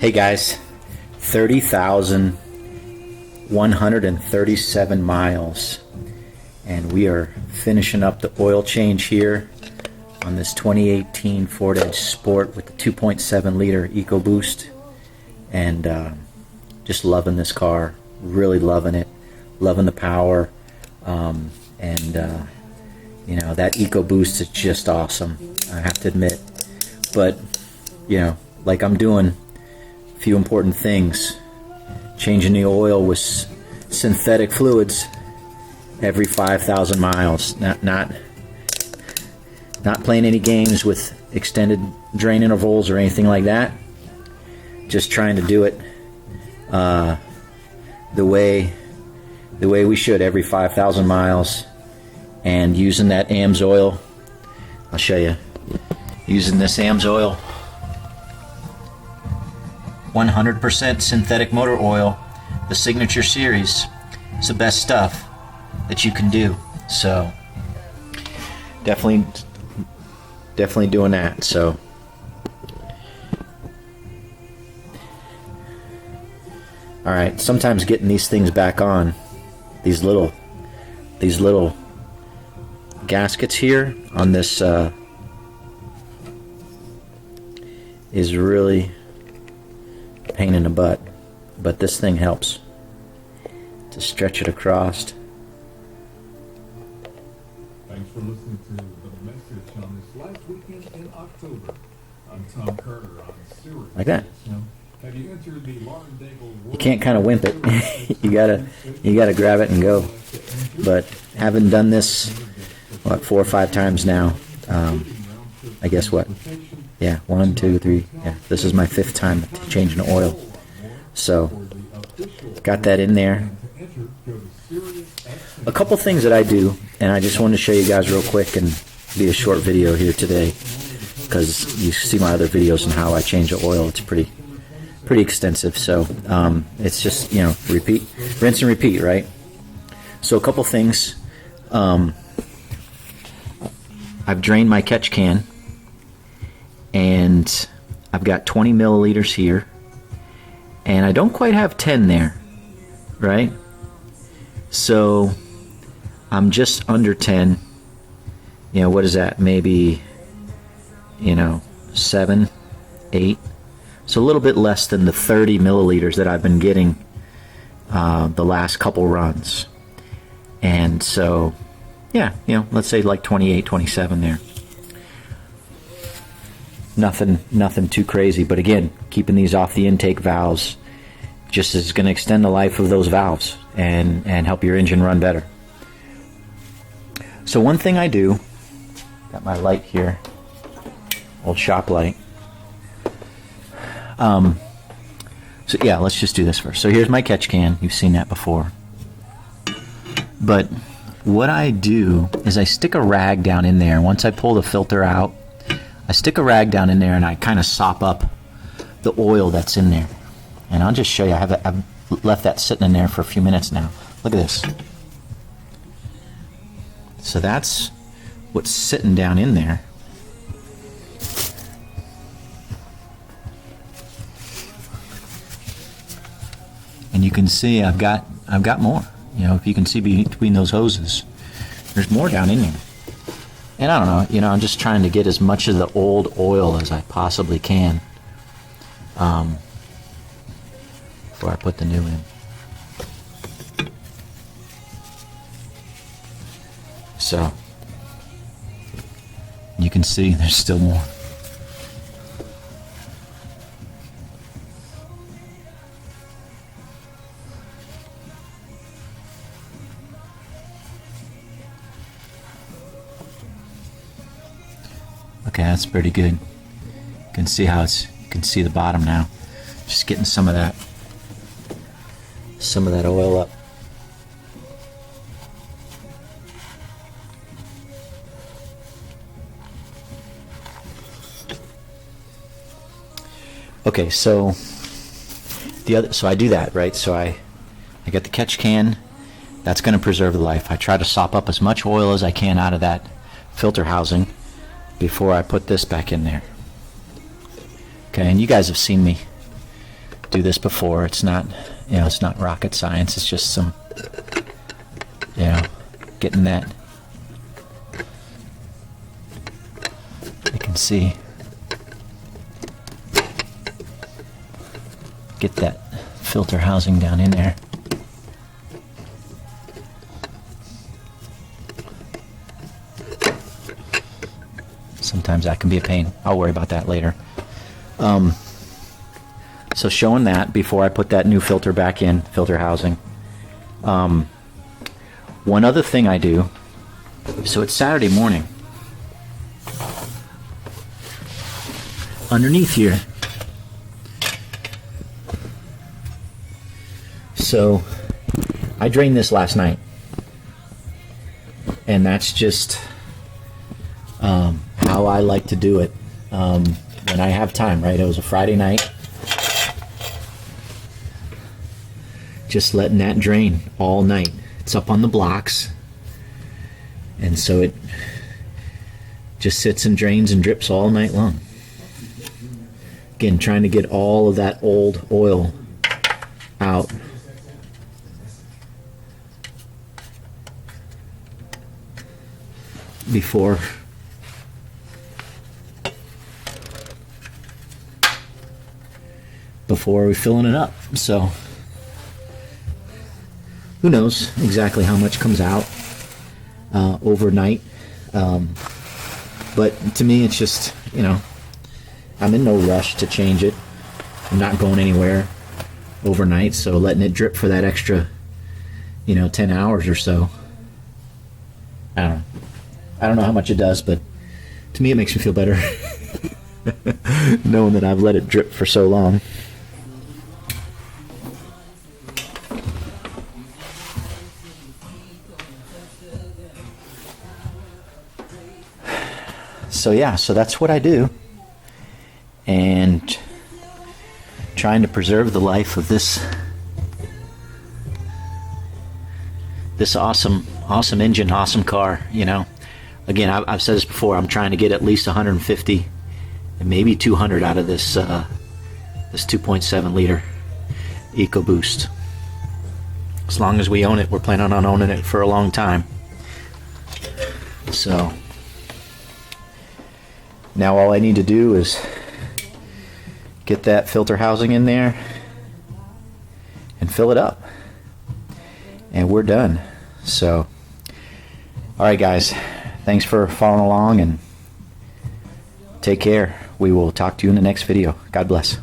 Hey guys, 30,137 miles, and we are finishing up the oil change here on this 2018 Ford Edge Sport with the 2.7 liter EcoBoost, and just loving this car, really loving it, loving the power, you know, that EcoBoost is just awesome, I have to admit. But you know, like I'm doing a few important things, changing the oil with synthetic fluids every 5,000 miles, not playing any games with extended drain intervals or anything like that, just trying to do it the way we should every 5,000 miles, and using that AMS oil. I'll show you, using this AMS oil, 100% synthetic motor oil, the Signature Series. It's the best stuff that you can do, so definitely doing that. So all right, sometimes getting these things back on, these little gaskets here on this is really a pain in the butt, but this thing helps to stretch it across. Thanks for listening to the message on this last weekend in October. I'm Tom Carter on Sirius. Like that. Have you entered the Lauren Daigle? You can't kind of wimp it. you gotta grab it and go. But having done this, what, 4 or 5 times now, I guess what? Yeah, 1, 2, 3. Yeah, this is my 5th time changing the oil. So got that in there. A couple things that I do, and I just wanted to show you guys real quick and be a short video here today, because you see my other videos and how I change the oil. It's pretty extensive. So it's just, you know, repeat, rinse and repeat, right? So a couple things. I've drained my catch can, and I've got 20 milliliters here, and I don't quite have 10 there, right? So I'm just under 10. You know, what is that? Maybe, you know, 7, 8. So a little bit less than the 30 milliliters that I've been getting the last couple runs. And so, yeah, you know, let's say like 28, 27 there. Nothing too crazy, but again, keeping these off the intake valves just is going to extend the life of those valves and help your engine run better. So one thing I do, got my light here, old shop light. So yeah, let's just do this first. So here's my catch can. You've seen that before. But what I do is I stick a rag down in there. Once I pull the filter out, I stick a rag down in there and I kind of sop up the oil that's in there. And I'll just show you. I've left that sitting in there for a few minutes now. Look at this. So that's what's sitting down in there. And you can see I've got more. You know, if you can see between those hoses, there's more down in there. And I don't know, you know, I'm just trying to get as much of the old oil as I possibly can before I put the new in. So you can see there's still more. Okay, that's pretty good. You can see how you can see the bottom now. Just getting some of that oil up. Okay, so I do that, right? So I get the catch can. That's going to preserve the life. I try to sop up as much oil as I can out of that filter housing before I put this back in there. Okay, and you guys have seen me do this before. It's not, it's not rocket science. It's just some, getting that. You can see. Get that filter housing down in there. Sometimes that can be a pain. I'll worry about that later. So showing that before I put that new filter back in, filter housing. One other thing I do, so it's Saturday morning. Underneath here. So I drained this last night. And that's just how I like to do it when I have time, right? It was a Friday night. Just letting that drain all night. It's up on the blocks. And so it just sits and drains and drips all night long. Again, trying to get all of that old oil out. Before we're filling it up. So who knows exactly how much comes out overnight, but to me it's just, I'm in no rush to change it. I'm not going anywhere overnight, so letting it drip for that extra 10 hours or so, I don't know how much it does, but to me it makes me feel better knowing that I've let it drip for so long. So that's what I do, and trying to preserve the life of this awesome engine, awesome car. Again, I've said this before. I'm trying to get at least 150 and maybe 200 out of this 2.7 liter EcoBoost. As long as we own it, we're planning on owning it for a long time. So now all I need to do is get that filter housing in there and fill it up, and we're done. So alright guys, thanks for following along, and take care. We will talk to you in the next video. God bless.